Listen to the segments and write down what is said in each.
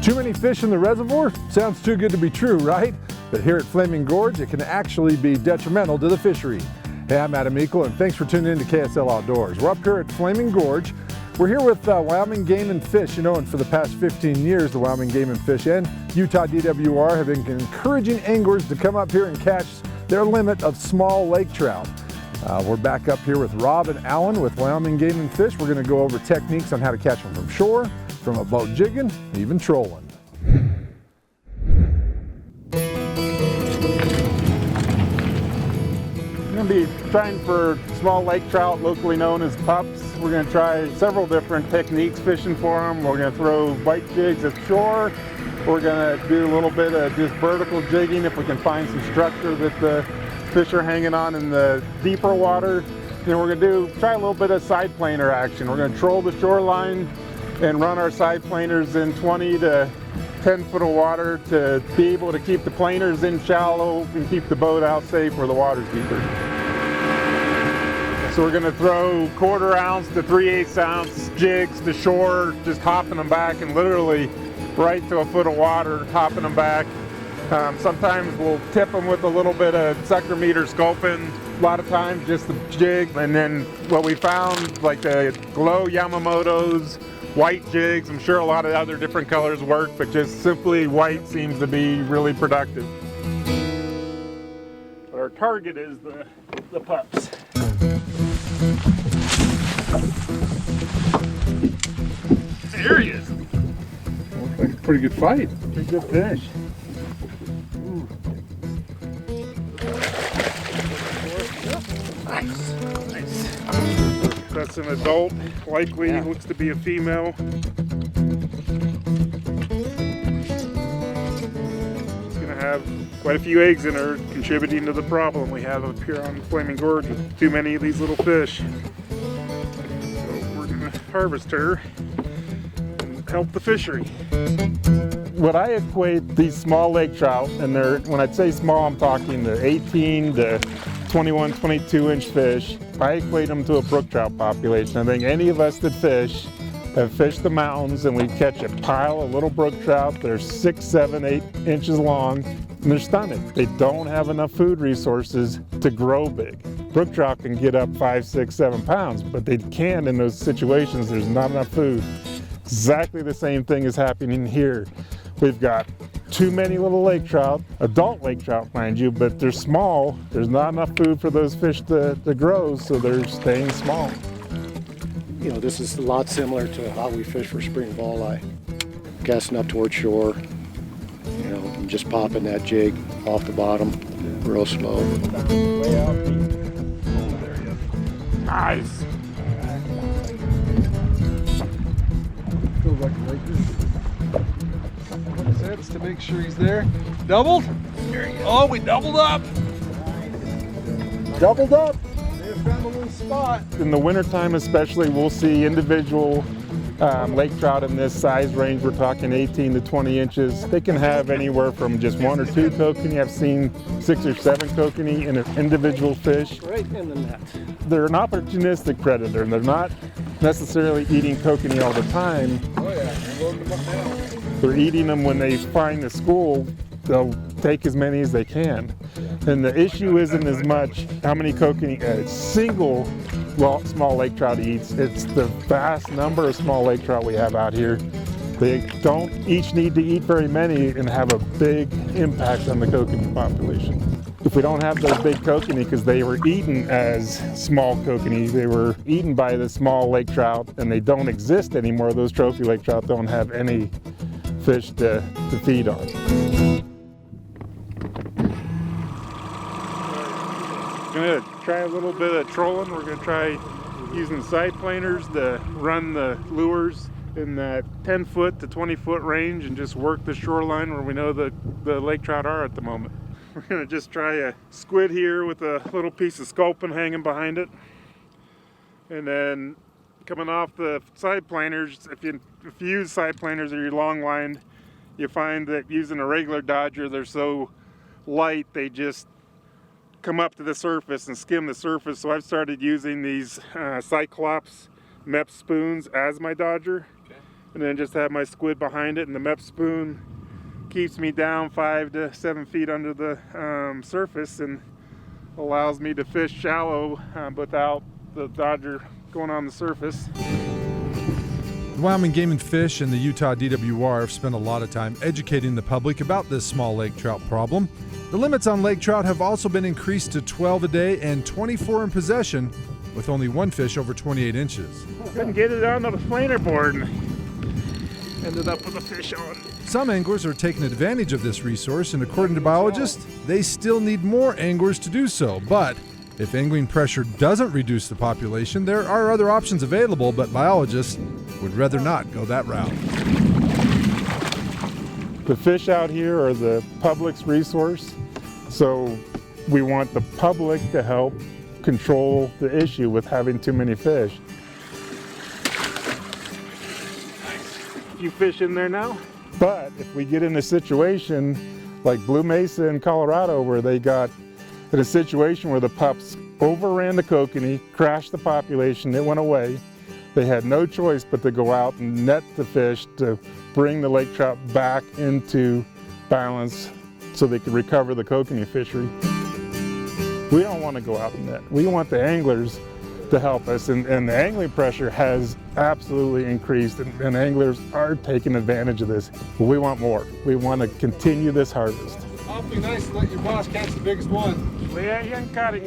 Too many fish in the reservoir? Sounds too good to be true, right? But here at Flaming Gorge, it can actually be detrimental to the fishery. Hey, I'm Adam Eagle, and thanks for tuning in to KSL Outdoors. We're up here at Flaming Gorge. We're here with Wyoming Game and Fish, and for the past 15 years, the Wyoming Game and Fish and Utah DWR have been encouraging anglers to come up here and catch their limit of small lake trout. We're back up here with Rob and Alan with Wyoming Game and Fish. We're going to go over techniques on how to catch them from shore, from a boat jigging, and even trolling. We're going to be trying for small lake trout, locally known as pups. We're going to try several different techniques fishing for them. We're going to throw bite jigs at shore. We're going to do a little bit of just vertical jigging if we can find some structure that the fish are hanging on in the deeper water. Then we're going to try a little bit of side planer action. We're going to troll the shoreline and run our side planers in 20 to 10 foot of water to be able to keep the planers in shallow and keep the boat out safe where the water's deeper. So we're going to throw 1/4 ounce to 3/8 ounce jigs to shore, just hopping them back and literally right to a foot of water, hopping them back. Sometimes we'll tip them with a little bit of sucker meter sculpin. A lot of times just the jig. And then what we found, like the glow Yamamoto's, white jigs, I'm sure a lot of other different colors work, but just simply white seems to be really productive. But our target is the pups. There he is. Looks like a pretty good fight. Pretty good fish. Ooh. Nice. That's an adult, likely looks to be a female. It's gonna have quite a few eggs in her, contributing to the problem we have up here on Flaming Gorge with too many of these little fish. So we're gonna harvest her and help the fishery. What I equate these small lake trout, and when I say small, I'm talking the 18 to 21, 22 inch fish. I equate them to a brook trout population. I think any of us that fish have fished the mountains and we catch a pile of little brook trout. They're 6, 7, 8 inches long, and they're stunted. They don't have enough food resources to grow big. Brook trout can get up 5, 6, 7 pounds, but they can't in those situations. There's not enough food. Exactly the same thing is happening here. We've got too many little lake trout, adult lake trout mind you, but they're small. There's not enough food for those fish to grow, so they're staying small. This is a lot similar to how we fish for spring walleye. Casting up toward shore, and just popping that jig off the bottom real slow. Way out deep. Oh, there he is. Nice. Feels like this to make sure he's there. Doubled? There you go. Oh, we doubled up. Doubled up. They have found a little spot. In the wintertime especially, we'll see individual lake trout in this size range. We're talking 18 to 20 inches. They can have anywhere from just 1 or 2 kokanee. I've seen 6 or 7 kokanee in an individual fish. Right in the net. They're an opportunistic predator, and they're not necessarily eating kokanee all the time. Oh yeah, you're loading them up now. They're eating them when they find the school. They'll take as many as they can. And the issue isn't as much how many kokanee a single small lake trout eats. It's the vast number of small lake trout we have out here. They don't each need to eat very many and have a big impact on the kokanee population. If we don't have those big kokanee, because they were eaten as small kokanee, they were eaten by the small lake trout, and they don't exist anymore. Those trophy lake trout don't have any fish to feed on. We're gonna try a little bit of trolling. We're gonna try using side planers to run the lures in that 10 foot to 20 foot range and just work the shoreline where we know the lake trout are at the moment. We're gonna just try a squid here with a little piece of sculpin hanging behind it. And then coming off the side planers, if you use side planers or you're long lined, you find that using a regular dodger, they're so light they just come up to the surface and skim the surface. So I've started using these Cyclops MEP spoons as my dodger. and then just have my squid behind it, and the MEP spoon keeps me down 5 to 7 feet under the surface and allows me to fish shallow without the dodger going on the surface. The Wyoming Game and Fish and the Utah DWR have spent a lot of time educating the public about this small lake trout problem. The limits on lake trout have also been increased to 12 a day and 24 in possession, with only one fish over 28 inches. Couldn't get it on the planer board and ended up with a fish on. Some anglers are taking advantage of this resource, and according to biologists, they still need more anglers to do so. But if angling pressure doesn't reduce the population, there are other options available, but biologists would rather not go that route. The fish out here are the public's resource, so we want the public to help control the issue with having too many fish. You fish in there now? But if we get in a situation like Blue Mesa in Colorado, where they got in a situation where the pups overran the kokanee, crashed the population, it went away. They had no choice but to go out and net the fish to bring the lake trout back into balance so they could recover the kokanee fishery. We don't want to go out and net. We want the anglers to help us, and the angling pressure has absolutely increased, and anglers are taking advantage of this. But we want more. We want to continue this harvest. Awfully nice to let your boss catch the biggest one. Well, yeah, he hasn't caught it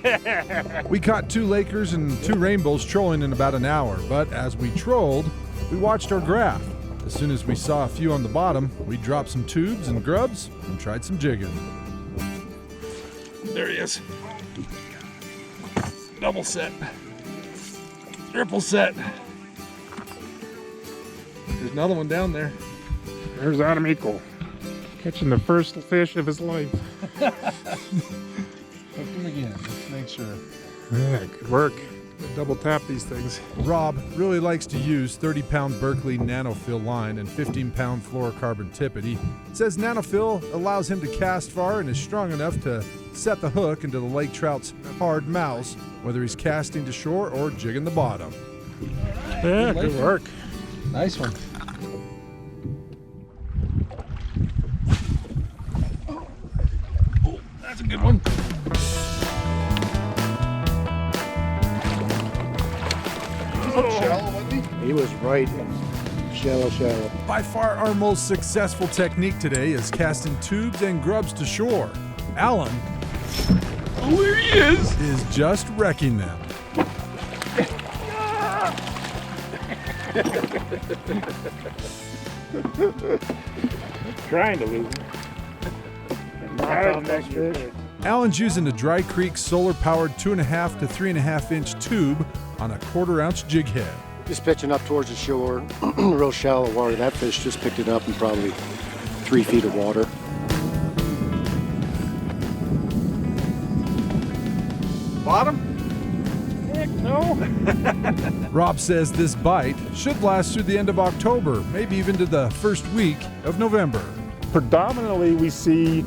yet. We caught 2 Lakers and 2 rainbows trolling in about an hour, but as we trolled, we watched our graph. As soon as we saw a few on the bottom, we dropped some tubes and grubs and tried some jigging. There he is. Double set. Triple set. There's another one down there. There's Adam Eagle, catching the first fish of his life. Hook him again. Let's make sure. Yeah, good work. Double tap these things. Rob really likes to use 30-pound Berkeley nanofill line and 15-pound fluorocarbon tippet. He says nanofill allows him to cast far and is strong enough to set the hook into the lake trout's hard mouths, whether he's casting to shore or jigging the bottom. Yeah, good work. Nice one. Oh, that's a good one. Shallow, wasn't he? He was right in shallow. By far our most successful technique today is casting tubes and grubs to shore. Alan Oh, there he is just wrecking them. Trying to lose him. Alan's using a Dry Creek solar-powered 2.5 to 3.5 inch tube on a 1/4 ounce jig head. Just pitching up towards the shore, real shallow water. That fish just picked it up in probably 3 feet of water. Bottom? Heck no. Rob says this bite should last through the end of October, maybe even to the first week of November. Predominantly we see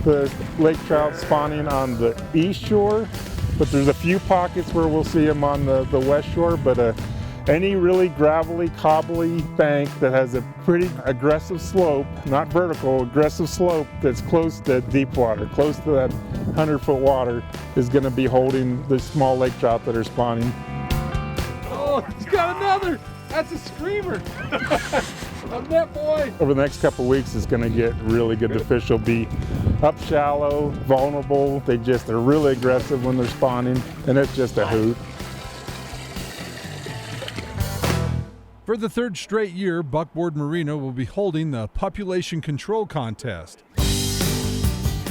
the lake trout spawning on the east shore, but there's a few pockets where we'll see them on the west shore. But any really gravelly, cobbly bank that has a pretty aggressive slope, not vertical, aggressive slope that's close to deep water, close to that 100-foot water, is going to be holding the small lake trout that are spawning. Oh, he's got another. That's a screamer. On that boy. Over the next couple of weeks, it's going to get really good. The fish will be up shallow, vulnerable. They're really aggressive when they're spawning, and it's just a hoot. For the 3rd straight year, Buckboard Marina will be holding the Pupulation Control contest.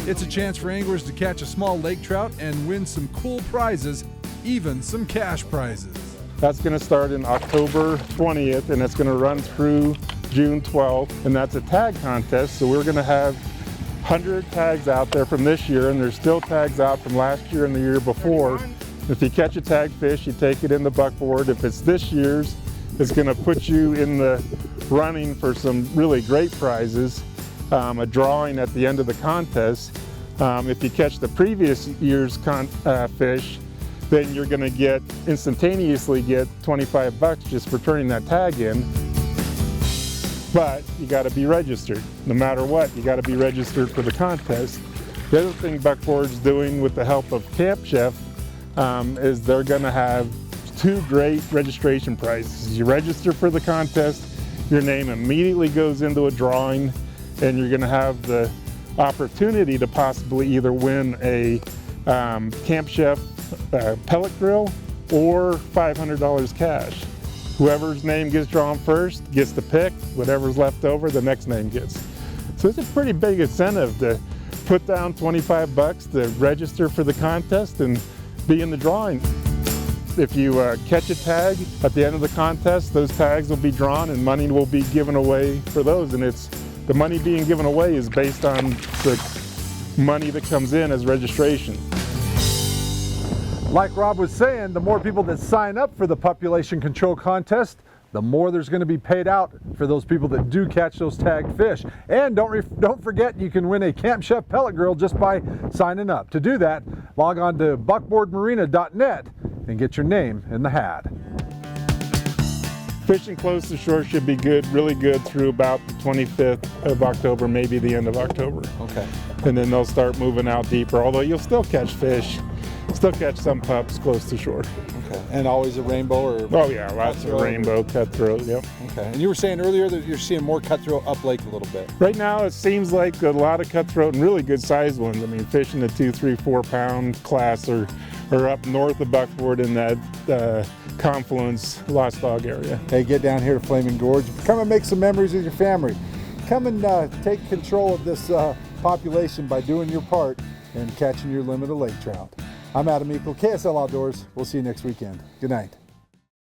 It's a chance for anglers to catch a small lake trout and win some cool prizes, even some cash prizes. That's going to start in October 20th, and it's going to run through June 12th, and that's a tag contest. So we're going to have 100 tags out there from this year, and there's still tags out from last year and the year before. If you catch a tag fish, you take it in the buckboard. If it's this year's, it's going to put you in the running for some really great prizes, a drawing at the end of the contest. If you catch the previous year's fish, then you're going to get instantaneously get 25 bucks just for turning that tag in. But you got to be registered. No matter what, you got to be registered for the contest. The other thing Buckboard's doing with the help of Camp Chef is they're going to have 2 great registration prizes. You register for the contest, your name immediately goes into a drawing, and you're going to have the opportunity to possibly either win a Camp Chef pellet grill or $500 cash. Whoever's name gets drawn first gets to pick. Whatever's left over, the next name gets. So it's a pretty big incentive to put down 25 bucks to register for the contest and be in the drawing. If you catch a tag at the end of the contest, those tags will be drawn and money will be given away for those. And the money being given away is based on the money that comes in as registration. Like Rob was saying, the more people that sign up for the Pupulation Control contest, the more there's going to be paid out for those people that do catch those tagged fish. And don't forget, you can win a Camp Chef pellet grill just by signing up. To do that, log on to buckboardmarina.net and get your name in the hat. Fishing close to shore should be good, really good through about the 25th of October, maybe the end of October. Okay. And then they'll start moving out deeper, although you'll still catch fish. Still catch some pups close to shore. Okay. And always a rainbow or? Oh yeah, lots of rainbow, cutthroat, yep. Okay. And you were saying earlier that you're seeing more cutthroat up lake a little bit. Right now it seems like a lot of cutthroat and really good sized ones. I mean, fish in the 2, 3, 4 pound class are up north of Buckboard in that confluence Lost Dog area. Hey, get down here to Flaming Gorge. Come and make some memories with your family. Come and take control of this population by doing your part and catching your limit of lake trout. I'm Adam Eagle, KSL Outdoors. We'll see you next weekend. Good night.